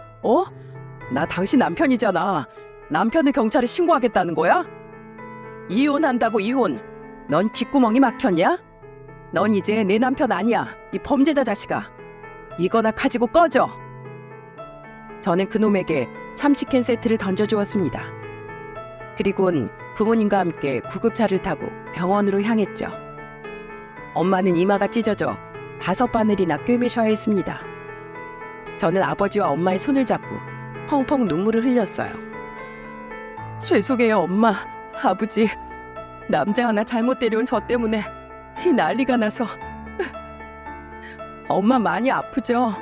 나 당신 남편이잖아. 남편을 경찰에 신고하겠다는 거야? 이혼한다고 이혼. 넌 귓구멍이 막혔냐? 넌 이제 내 남편 아니야. 이 범죄자 자식아. 이거나 가지고 꺼져. 저는 그놈에게 참치캔 세트를 던져주었습니다. 그리곤 부모님과 함께 구급차를 타고 병원으로 향했죠. 엄마는 이마가 찢어져 5바늘이나 꿰매셔야 했습니다. 저는 아버지와 엄마의 손을 잡고 펑펑 눈물을 흘렸어요. 죄송해요 엄마, 아버지. 남자 하나 잘못 데려온 저 때문에 이 난리가 나서. 엄마 많이 아프죠?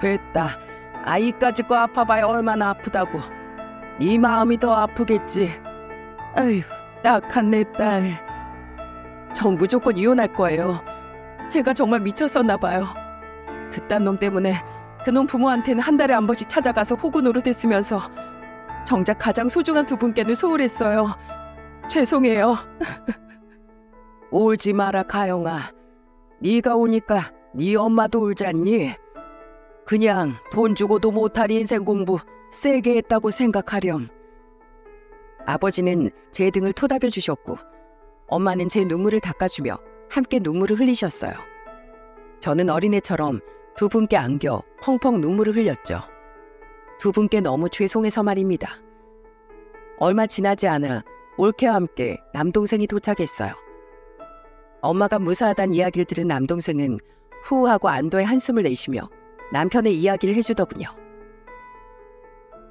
됐다. 아이까지 거 아파봐야 얼마나 아프다고. 네 마음이 더 아프겠지. 아휴, 딱한 내 딸. 전 무조건 이혼할 거예요. 제가 정말 미쳤었나 봐요. 그딴 놈 때문에 그놈 부모한테는 한 달에 한 번씩 찾아가서 호구 노릇했으면서 정작 가장 소중한 두 분께는 소홀했어요. 죄송해요. 울지 마라 가영아. 네가 우니까 네 엄마도 울잖니. 그냥 돈 주고도 못할 인생 공부 세게 했다고 생각하렴. 아버지는 제 등을 토닥여 주셨고 엄마는 제 눈물을 닦아주며 함께 눈물을 흘리셨어요. 저는 어린애처럼 두 분께 안겨 펑펑 눈물을 흘렸죠. 두 분께 너무 죄송해서 말입니다. 얼마 지나지 않아 올케와 함께 남동생이 도착했어요. 엄마가 무사하다는 이야기를 들은 남동생은 후하고 안도의 한숨을 내쉬며 남편의 이야기를 해주더군요.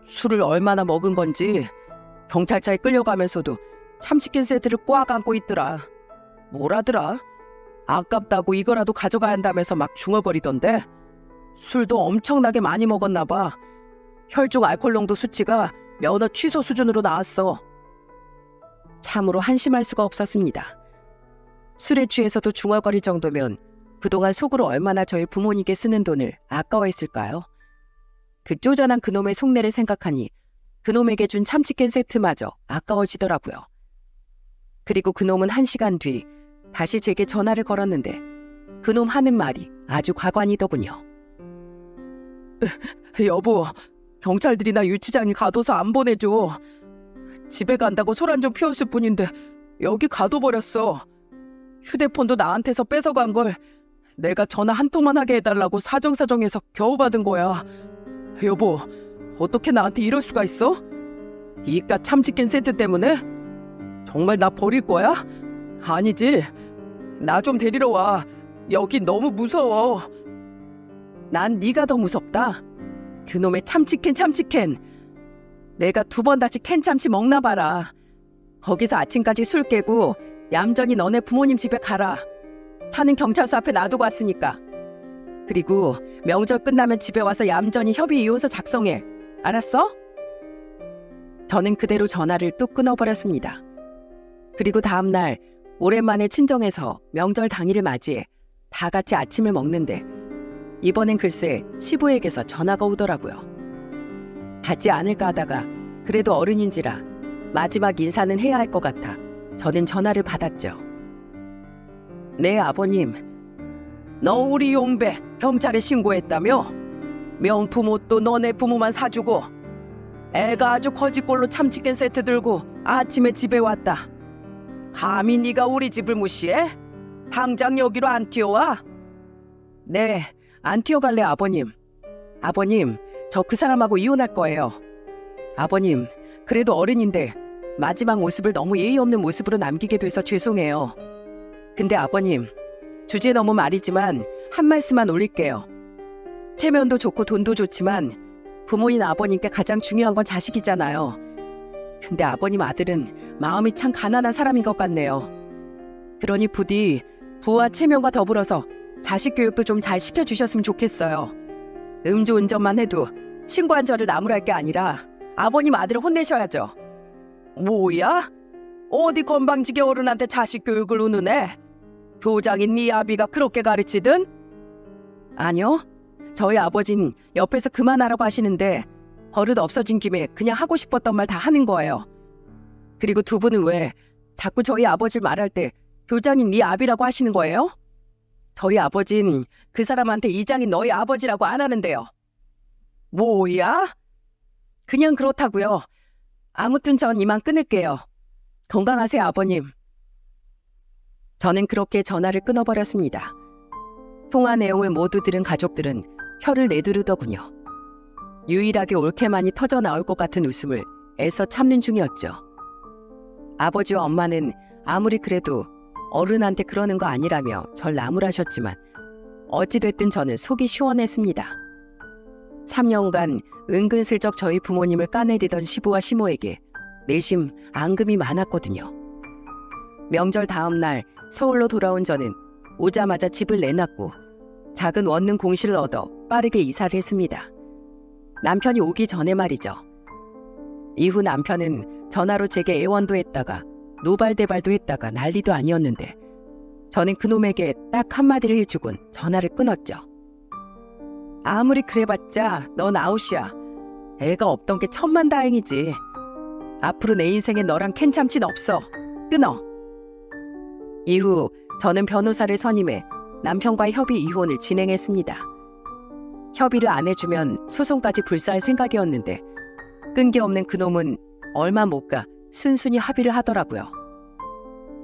술을 얼마나 먹은 건지 경찰차에 끌려가면서도 참치캔 세트를 꽉 안고 있더라. 뭐라더라? 아깝다고 이거라도 가져가야 한다면서 막 중얼거리던데 술도 엄청나게 많이 먹었나 봐. 혈중 알코올 농도 수치가 면허 취소 수준으로 나왔어. 참으로 한심할 수가 없었습니다. 술에 취해서도 중얼거릴 정도면 그동안 속으로 얼마나 저희 부모님께 쓰는 돈을 아까워했을까요? 그 쪼잔한 그놈의 속내를 생각하니 그놈에게 준 참치캔 세트마저 아까워지더라고요. 그리고 그놈은 1시간 뒤 다시 제게 전화를 걸었는데 그놈 하는 말이 아주 과관이더군요. 여보, 경찰들이나 유치장이 가둬서 안 보내줘. 집에 간다고 소란 좀 피웠을 뿐인데 여기 가둬버렸어. 휴대폰도 나한테서 뺏어간 걸 내가 전화 한 통만 하게 해달라고 사정사정해서 겨우 받은 거야. 여보, 어떻게 나한테 이럴 수가 있어? 이깟 참치캔 세트 때문에? 정말 나 버릴 거야? 아니지. 나 좀 데리러 와. 여긴 너무 무서워. 난 네가 더 무섭다. 그놈의 참치캔. 내가 2번 다시 캔참치 먹나 봐라. 거기서 아침까지 술 깨고 얌전히 너네 부모님 집에 가라. 차는 경찰서 앞에 놔두고 왔으니까. 그리고 명절 끝나면 집에 와서 얌전히 협의 이혼서 작성해. 알았어? 저는 그대로 전화를 뚝 끊어버렸습니다. 그리고 다음날 오랜만에 친정에서 명절 당일을 맞이해 다 같이 아침을 먹는데 이번엔 글쎄 시부에게서 전화가 오더라고요. 받지 않을까 하다가 그래도 어른인지라 마지막 인사는 해야 할 것 같아 저는 전화를 받았죠. 네, 아버님. 너 우리 용배 경찰에 신고했다며? 명품 옷도 너네 부모만 사주고 애가 아주 거지꼴로 참치캔 세트 들고 아침에 집에 왔다. 감히 네가 우리 집을 무시해? 당장 여기로 안 튀어와? 네, 안 튀어갈래 아버님. 아버님, 저 그 사람하고 이혼할 거예요. 아버님, 그래도 어른인데 마지막 모습을 너무 예의 없는 모습으로 남기게 돼서 죄송해요. 근데 아버님, 주제 너무 말이지만 한 말씀만 올릴게요. 체면도 좋고 돈도 좋지만 부모인 아버님께 가장 중요한 건 자식이잖아요. 근데 아버님 아들은 마음이 참 가난한 사람인 것 같네요. 그러니 부디 부와 체면과 더불어서 자식 교육도 좀 잘 시켜주셨으면 좋겠어요. 음주운전만 해도 신고한 저를 나무랄 게 아니라 아버님 아들을 혼내셔야죠. 뭐야? 어디 건방지게 어른한테 자식 교육을 운운해? 교장인 네 아비가 그렇게 가르치든? 아니요. 저희 아버진 옆에서 그만하라고 하시는데 버릇 없어진 김에 그냥 하고 싶었던 말 다 하는 거예요. 그리고 두 분은 왜 자꾸 저희 아버지를 말할 때 교장인 네 아비라고 하시는 거예요? 저희 아버진 그 사람한테 이장인 너희 아버지라고 안 하는데요. 뭐야? 그냥 그렇다고요. 아무튼 전 이만 끊을게요. 건강하세요, 아버님. 저는 그렇게 전화를 끊어버렸습니다. 통화 내용을 모두 들은 가족들은 혀를 내두르더군요. 유일하게 올케만이 터져나올 것 같은 웃음을 애써 참는 중이었죠. 아버지와 엄마는 아무리 그래도 어른한테 그러는 거 아니라며 절 나무라셨지만 어찌됐든 저는 속이 시원했습니다. 3년간 은근슬쩍 저희 부모님을 까내리던 시부와 시모에게 내심 앙금이 많았거든요. 명절 다음 날 서울로 돌아온 저는 오자마자 집을 내놨고 작은 원룸 공실을 얻어 빠르게 이사를 했습니다. 남편이 오기 전에 말이죠. 이후 남편은 전화로 제게 애원도 했다가 노발대발도 했다가 난리도 아니었는데 저는 그놈에게 딱 한마디를 해주곤 전화를 끊었죠. 아무리 그래봤자 넌 아웃이야. 애가 없던 게 천만다행이지. 앞으로 내 인생에 너랑 캔참치는 없어. 끊어. 이후 저는 변호사를 선임해 남편과의 협의 이혼을 진행했습니다. 협의를 안 해주면 소송까지 불사할 생각이었는데 끈기 없는 그놈은 얼마 못 가 순순히 합의를 하더라고요.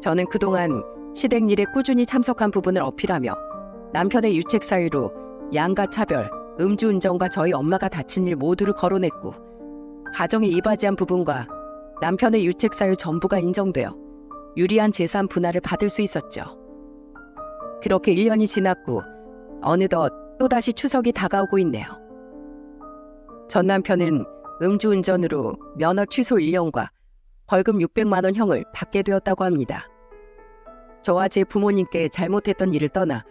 저는 그동안 시댁 일에 꾸준히 참석한 부분을 어필하며 남편의 유책 사유로 양가 차별, 음주운전과 저희 엄마가 다친 일 모두를 거론했고, 가정에 이바지한 부분과 남편의 유책 사유 전부가 인정되어 유리한 재산 분할을 받을 수 있었죠. 그렇게 1년이 지났고 어느덧 또다시 추석이 다가오고 있네요. 전 남편은 음주운전으로 면허 취소 1년과 벌금 600만 원 형을 받게 되었다고 합니다. 저와 제 부모님께 잘못했던 일을 떠나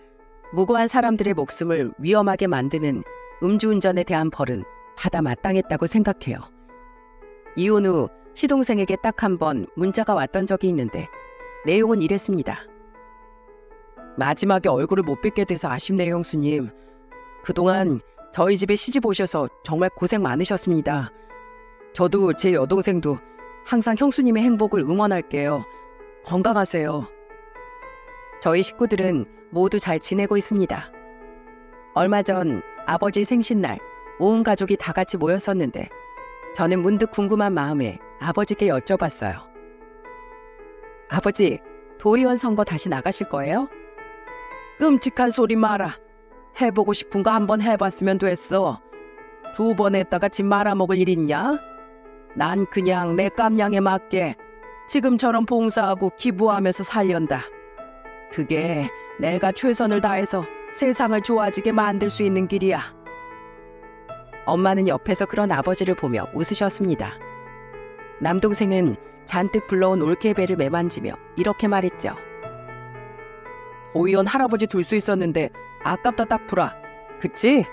무고한 사람들의 목숨을 위험하게 만드는 음주운전에 대한 벌은 받아 마땅했다고 생각해요. 이혼 후 시동생에게 딱 한 번 문자가 왔던 적이 있는데 내용은 이랬습니다. 마지막에 얼굴을 못 뵙게 돼서 아쉽네요, 형수님. 그동안 저희 집에 시집 오셔서 정말 고생 많으셨습니다. 저도 제 여동생도 항상 형수님의 행복을 응원할게요. 건강하세요. 저희 식구들은 모두 잘 지내고 있습니다. 얼마 전 아버지 생신날 온 가족이 다 같이 모였었는데 저는 문득 궁금한 마음에 아버지께 여쭤봤어요. 아버지, 도의원 선거 다시 나가실 거예요? 끔찍한 소리 마라. 해보고 싶은 거 한번 해봤으면 됐어. 2번 했다가 집 말아먹을 일 있냐? 난 그냥 내 깜냥에 맞게 지금처럼 봉사하고 기부하면서 살련다. 그게 내가 최선을 다해서 세상을 좋아지게 만들 수 있는 길이야. 엄마는 옆에서 그런 아버지를 보며 웃으셨습니다. 남동생은 잔뜩 불러온 올케배를 매만지며 이렇게 말했죠. 도의원 할아버지 둘 수 있었는데 아깝다 딱풀아. 그치?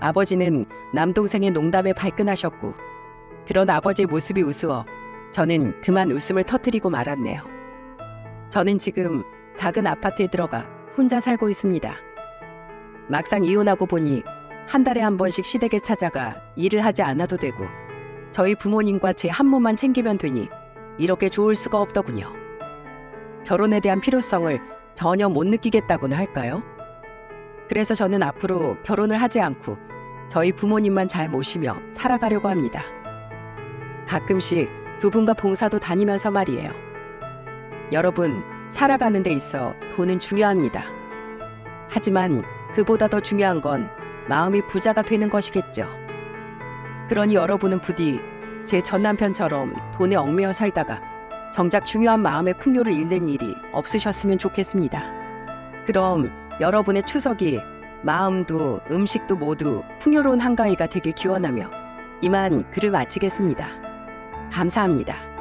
아버지는 남동생의 농담에 발끈하셨고, 그런 아버지의 모습이 우스워 저는 그만 웃음을 터뜨리고 말았네요. 저는 지금 작은 아파트에 들어가 혼자 살고 있습니다. 막상 이혼하고 보니 한 달에 한 번씩 시댁에 찾아가 일을 하지 않아도 되고 저희 부모님과 제 한 몸만 챙기면 되니 이렇게 좋을 수가 없더군요. 결혼에 대한 필요성을 전혀 못 느끼겠다고나 할까요? 그래서 저는 앞으로 결혼을 하지 않고 저희 부모님만 잘 모시며 살아가려고 합니다. 가끔씩 두 분과 봉사도 다니면서 말이에요. 여러분, 살아가는 데 있어 돈은 중요합니다. 하지만 그보다 더 중요한 건 마음이 부자가 되는 것이겠죠. 그러니 여러분은 부디 제 전 남편처럼 돈에 얽매여 살다가 정작 중요한 마음의 풍요를 잃는 일이 없으셨으면 좋겠습니다. 그럼 여러분의 추석이 마음도 음식도 모두 풍요로운 한가위가 되길 기원하며 이만 글을 마치겠습니다. 감사합니다.